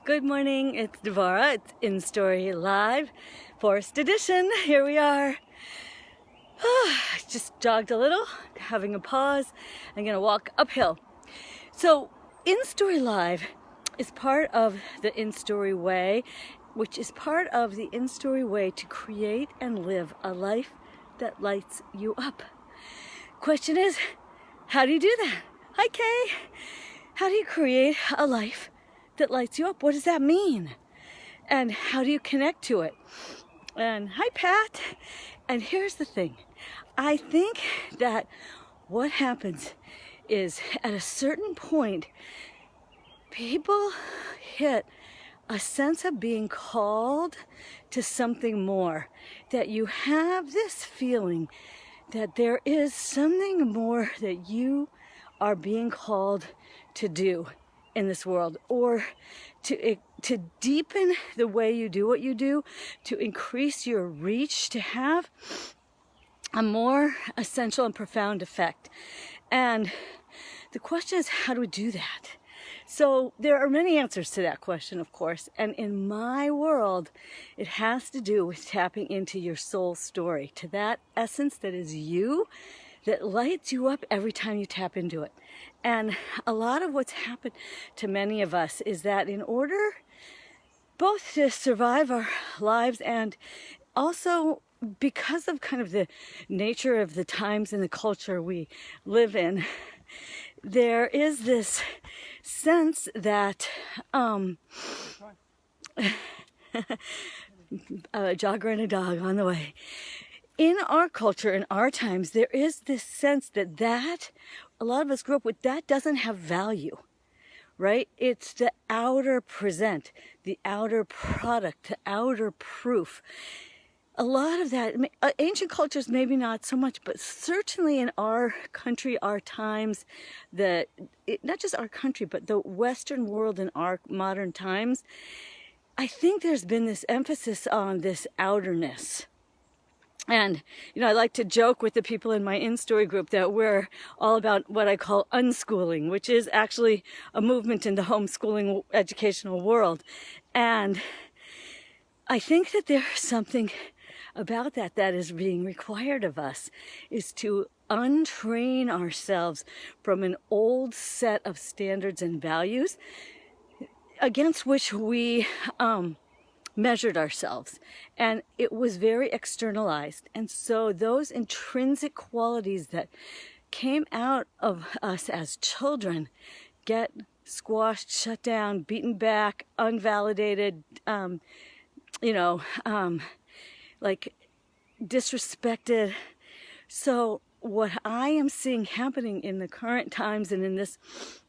Good morning, it's Devorah. It's InStory Live, Forest Edition. Here we are. Just jogged a little, having a pause. I'm gonna walk uphill. So, InStory Live is part of the InStory Way, which is part of the InStory Way to create and live a life that lights you up. Question is, how do you do that? Hi, Kay. How do you create a life that lights you up? What does that mean? And how do you connect to it? And hi, Pat. And here's the thing. I think that what happens is at a certain point, people hit a sense of being called to something more. That you have this feeling that there is something more that you are being called to do in this world, or to deepen the way you do what you do, to increase your reach, to have a more essential and profound effect. And the question is, how do we do that? So there are many answers to that question, of course, and in my world, it has to do with tapping into your soul story, to that essence that is you, that lights you up every time you tap into it. And a lot of what's happened to many of us is that in order both to survive our lives and also because of kind of the nature of the times and the culture we live in, there is this sense that a jogger and a dog on the way. In our culture, in our times, there is this sense that a lot of us grew up with, that doesn't have value, right? It's the outer present, the outer product, the outer proof. A lot of that, ancient cultures maybe not so much, but certainly in our country, our times, not just our country, but the Western world in our modern times, I think there's been this emphasis on this outerness. And, I like to joke with the people in my InStory group that we're all about what I call unschooling, which is actually a movement in the homeschooling educational world. And I think that there's something about that is being required of us, is to untrain ourselves from an old set of standards and values against which we measured ourselves, and it was very externalized. And so those intrinsic qualities that came out of us as children get squashed, shut down, beaten back, unvalidated, like disrespected. So what I am seeing happening in the current times and in this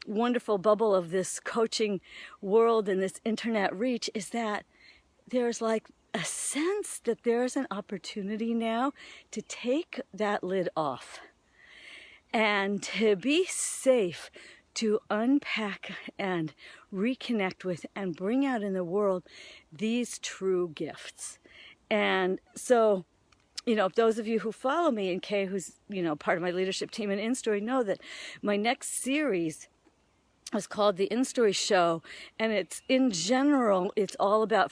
wonderful bubble of this coaching world and this internet reach is that there's like a sense that there's an opportunity now to take that lid off and to be safe, to unpack and reconnect with and bring out in the world these true gifts. And so, those of you who follow me, and Kay, who's, part of my leadership team in InStory, know that my next series is called the InStory Show, and it's all about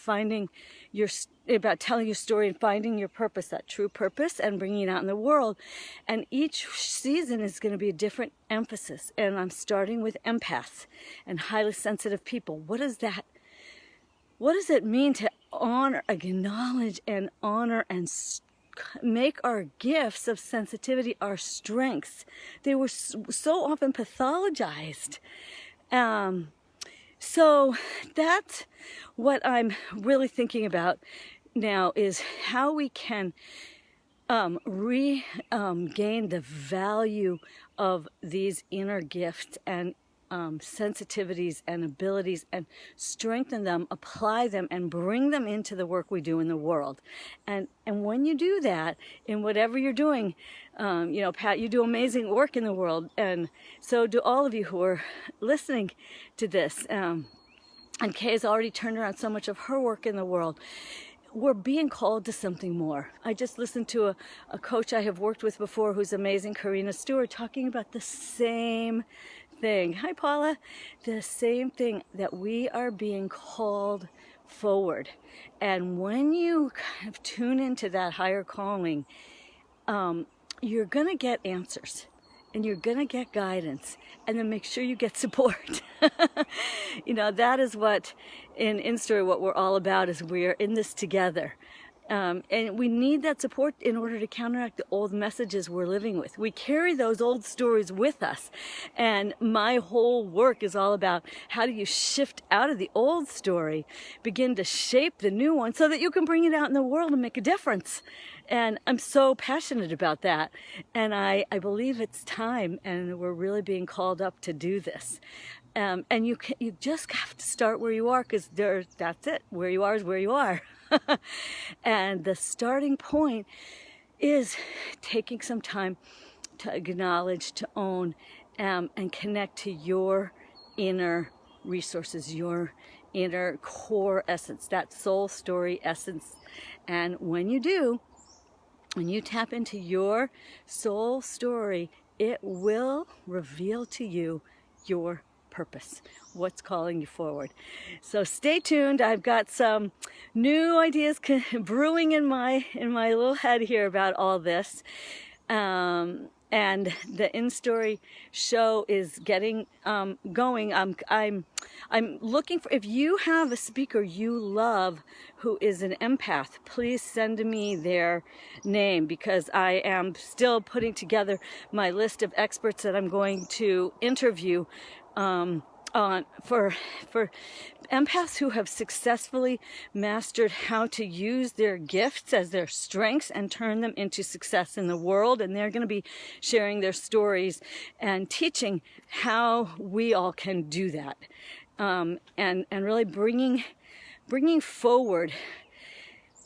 about telling your story and finding your purpose, that true purpose, and bringing it out in the world. And each season is going to be a different emphasis. And I'm starting with empaths and highly sensitive people. What does it mean to acknowledge and honor and make our gifts of sensitivity our strengths? They were so often pathologized. So that's what I'm really thinking about now, is how we can regain the value of these inner gifts and sensitivities and abilities, and strengthen them, apply them, and bring them into the work we do in the world. And when you do that, in whatever you're doing, Pat, you do amazing work in the world, and so do all of you who are listening to this. And Kay has already turned around so much of her work in the world. We're being called to something more. I just listened to a coach I have worked with before who's amazing, Karina Stewart, talking about the same thing. Hi, Paula. The same thing, that we are being called forward. And when you kind of tune into that higher calling, you're going to get answers and you're going to get guidance, and then make sure you get support. You know, that is what in InStory, what we're all about, is we're in this together. And we need that support in order to counteract the old messages we're living with. We carry those old stories with us. And my whole work is all about how do you shift out of the old story, begin to shape the new one so that you can bring it out in the world and make a difference. And I'm so passionate about that. And I believe it's time, and we're really being called up to do this. And you just have to start where you are, because that's it. Where you are is where you are. And the starting point is taking some time to acknowledge, to own, and connect to your inner resources, your inner core essence, that soul story essence. And when you do, when you tap into your soul story, it will reveal to you your purpose, what's calling you forward. So stay tuned. I've got some new ideas brewing in my little head here about all this. And the InStory show is getting going. I'm looking for, if you have a speaker you love who is an empath, please send me their name, because I am still putting together my list of experts that I'm going to interview for empaths who have successfully mastered how to use their gifts as their strengths and turn them into success in the world. And they're going to be sharing their stories and teaching how we all can do that, and really bringing forward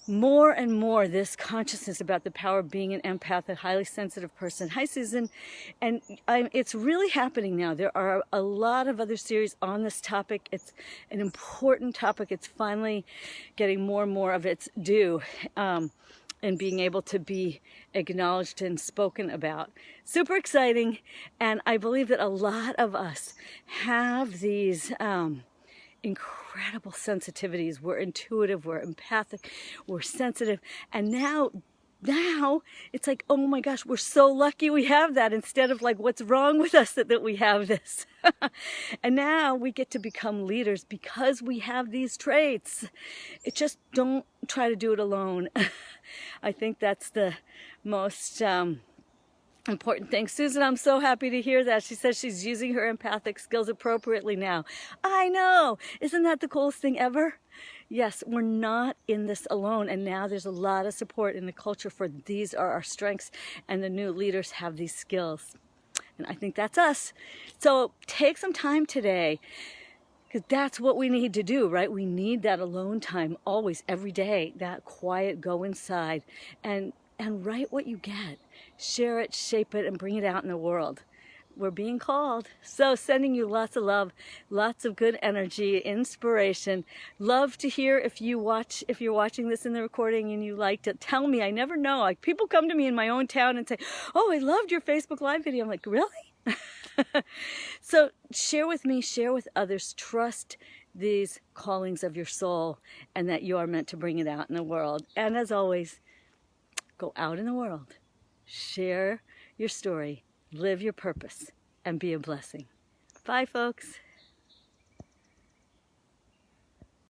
more and more this consciousness about the power of being an empath, a highly sensitive person. Hi, Susan. And it's really happening now. There are a lot of other series on this topic. It's an important topic. It's finally getting more and more of its due, and being able to be acknowledged and spoken about. Super exciting. And I believe that a lot of us have these incredible sensitivities. We're intuitive, we're empathic, we're sensitive, and now it's like, oh my gosh, we're so lucky we have that, instead of like, what's wrong with us that we have this. And now we get to become leaders because we have these traits. It just, don't try to do it alone. I think that's the most important thing. Susan, I'm so happy to hear that. She says she's using her empathic skills appropriately now. I know. Isn't that the coolest thing ever? Yes, we're not in this alone. And now there's a lot of support in the culture for these are our strengths, and the new leaders have these skills. And I think that's us. So take some time today, because that's what we need to do, right? We need that alone time always, every day, that quiet, go inside and write what you get. Share it, shape it, and bring it out in the world. We're being called. So sending you lots of love, lots of good energy, inspiration. Love to hear if you're watching this in the recording and you liked it. Tell me. I never know. Like, people come to me in my own town and say, oh, I loved your Facebook Live video. I'm like, really? So share with me, share with others. Trust these callings of your soul, and that you are meant to bring it out in the world. And as always, go out in the world, share your story, live your purpose, and be a blessing. Bye, folks.